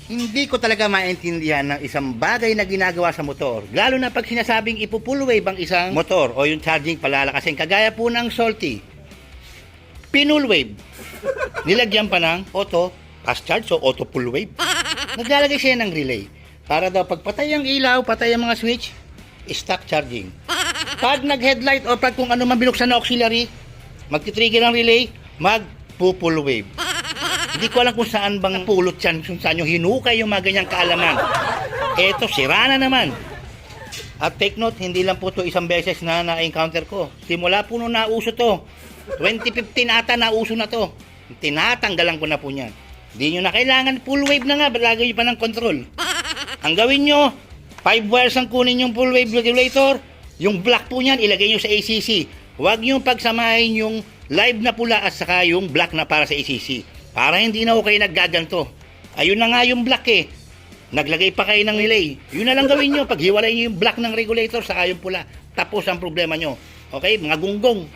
Hindi ko talaga maintindihan ng isang bagay na ginagawa sa motor. Lalo na pag sinasabing ipo-full wave ang isang motor o yung charging palalakasin. Kagaya po ng Salty. Pinull wave. Nilagyan pa ng auto fast charge o auto full wave. Naglalagay siya ng relay. Para daw pag patay ang ilaw, patay ang mga switch, stop charging. Pag nag-headlight o pag kung ano man binuksan na auxiliary, magti-trigger ang relay, mag-full wave. Hindi ko alam kung saan bang pulot yan, kung saan yung hinukay yung mga ganyang kaalaman. Eto, sira na naman. At take note, hindi lang po to isang beses na na-encounter ko. Simula po nung nauso to, 2015 ata nauso na to. Tinatanggalan ko na po niyan. Hindi nyo na kailangan, full wave na nga, lagay nyo pa ng control. Ang gawin nyo, 5 wires ang kunin yung full wave regulator, yung black po niyan, ilagay nyo sa ACC. Huwag nyo pagsamahin yung live na pula at saka yung black na para sa ACC. Para hindi na kayo naggaganto. Ayun na nga yung black eh. Naglagay pa kayo ng relay. Yun na lang gawin nyo. Paghiwalay nyo yung black ng regulator saka yung pula. Tapos ang problema nyo. Okay, mga gunggong.